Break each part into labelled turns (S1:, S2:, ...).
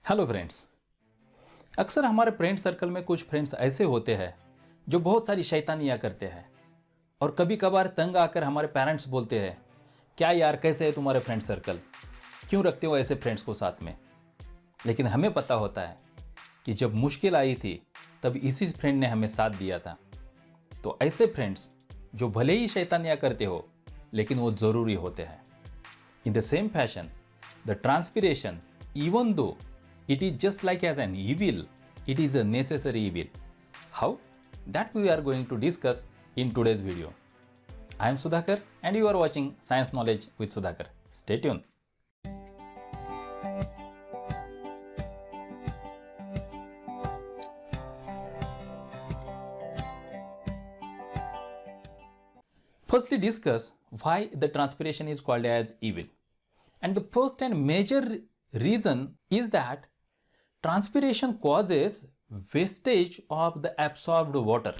S1: Hello friends. अक्सर हमारे friend circle में कुछ फ्रेंड्स ऐसे होते हैं जो बहुत सारी शैतानियाँ करते हैं और कभी कभार तंग आकर हमारे पेरेंट्स बोलते हैं, क्या यार कैसे है तुम्हारे फ्रेंड सर्कल, क्यों रखते हो ऐसे फ्रेंड्स को साथ में। लेकिन हमें पता होता है कि जब मुश्किल आई थी तब इसी फ्रेंड ने हमें साथ दिया था। तो ऐसे फ्रेंड्स जो भले ही शैतानियाँ करते हो लेकिन वो ज़रूरी होते हैं। In the same fashion the transpiration, even though it is just like as an evil, it is a necessary evil. How? That we are going to discuss in today's video. I am Sudhakar and you are watching Science Knowledge with Sudhakar. Stay tuned. Firstly, discuss why the transpiration is called as evil. And the first and major reason is that transpiration causes wastage of the absorbed water.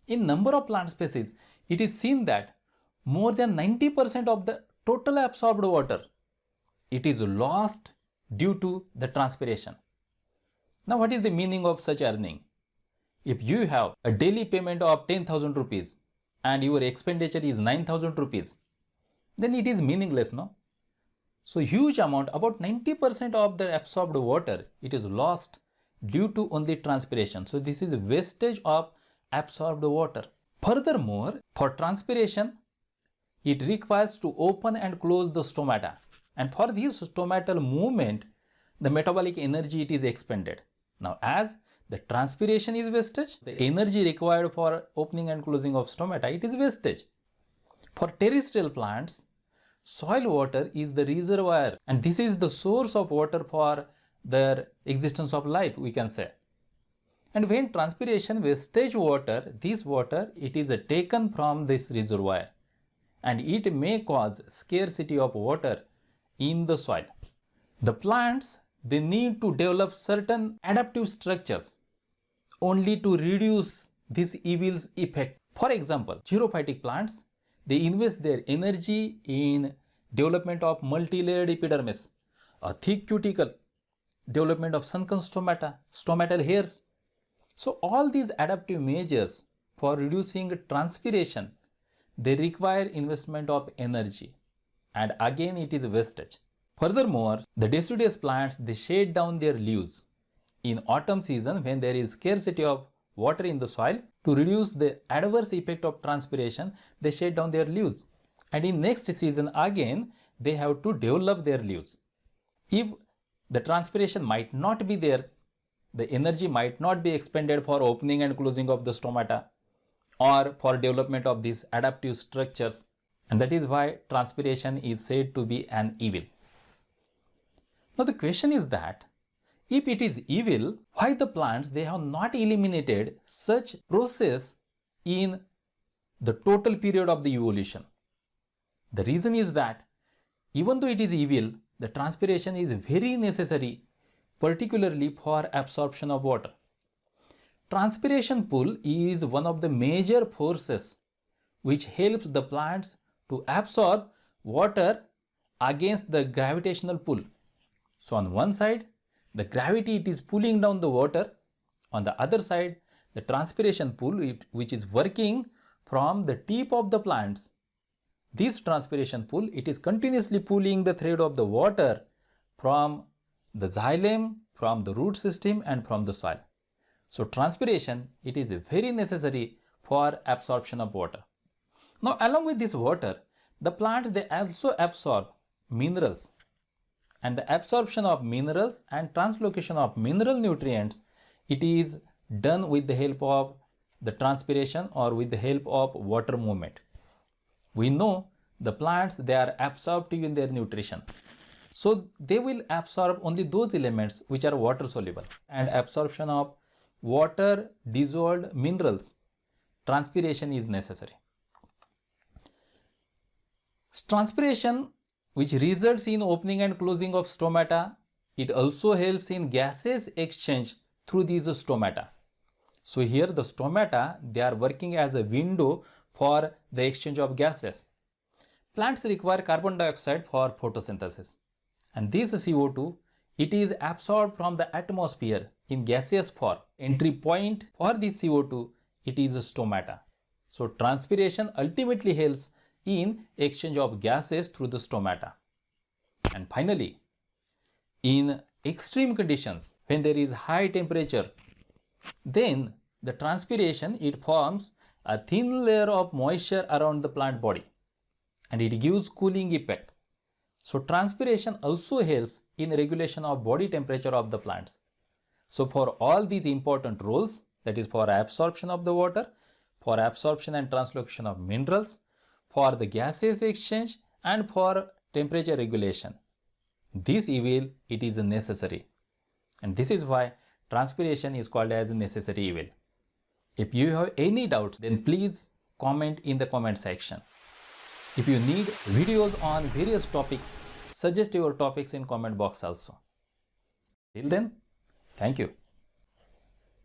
S1: In number of plant species, it is seen that more than 90% of the total absorbed water, it is lost due to the transpiration. Now, what is the meaning of such earning? If you have a daily payment of 10,000 rupees and your expenditure is 9,000 rupees, then it is meaningless, no? So huge amount, about 90% of the absorbed water, it is lost due to only transpiration. So this is wastage of absorbed water. Furthermore, for transpiration, it requires to open and close the stomata. And for this stomatal movement, the metabolic energy it is expended. Now as the transpiration is wastage, the energy required for opening and closing of stomata, it is wastage. For terrestrial plants, soil water is the reservoir and this is the source of water for their existence of life, we can say. And when transpiration wastage water, this water it is taken from this reservoir and it may cause scarcity of water in the soil. The plants, they need to develop certain adaptive structures only to reduce this evil's effect. For example, xerophytic plants, they invest their energy in development of multi-layered epidermis, a thick cuticle, development of sunken stomata, stomatal hairs. So all these adaptive measures for reducing transpiration, they require investment of energy and again it is wastage. Furthermore, the deciduous plants, they shade down their leaves in autumn season when there is scarcity of water in the soil. To reduce the adverse effect of transpiration, they shade down their leaves. And in next season again, they have to develop their leaves. If the transpiration might not be there, the energy might not be expended for opening and closing of the stomata or for development of these adaptive structures. And that is why transpiration is said to be an evil. Now the question is that, if it is evil, why the plants they have not eliminated such process in the total period of the evolution? The reason is that even though it is evil, the transpiration is very necessary, particularly for absorption of water. Transpiration pull is one of the major forces which helps the plants to absorb water against the gravitational pull. So on one side, the gravity it is pulling down the water. On the other side, the transpiration pull which is working from the tip of the plants. This transpiration pull, it is continuously pulling the thread of the water from the xylem, from the root system and from the soil. So transpiration, it is very necessary for absorption of water. Now along with this water, the plants they also absorb minerals. And the absorption of minerals and translocation of mineral nutrients, it is done with the help of the transpiration or with the help of water movement. We know the plants they are absorptive in their nutrition. So they will absorb only those elements which are water soluble, and absorption of water dissolved minerals, transpiration is necessary. Transpiration which results in opening and closing of stomata, it also helps in gases exchange through these stomata. So here the stomata, they are working as a window for the exchange of gases. Plants require carbon dioxide for photosynthesis and this CO2 it is absorbed from the atmosphere in gaseous form. Entry point for the CO2, it is stomata. So transpiration ultimately helps in exchange of gases through the stomata. And finally, in extreme conditions, when there is high temperature, then the transpiration, it forms a thin layer of moisture around the plant body and it gives cooling effect. So transpiration also helps in regulation of body temperature of the plants. So for all these important roles, that is for absorption of the water, for absorption and translocation of minerals, for the gaseous exchange and for temperature regulation, this evil, it is necessary. And this is why transpiration is called as necessary evil. If you have any doubts, then please comment in the comment section. If you need videos on various topics, suggest your topics in comment box also. Till then, thank you.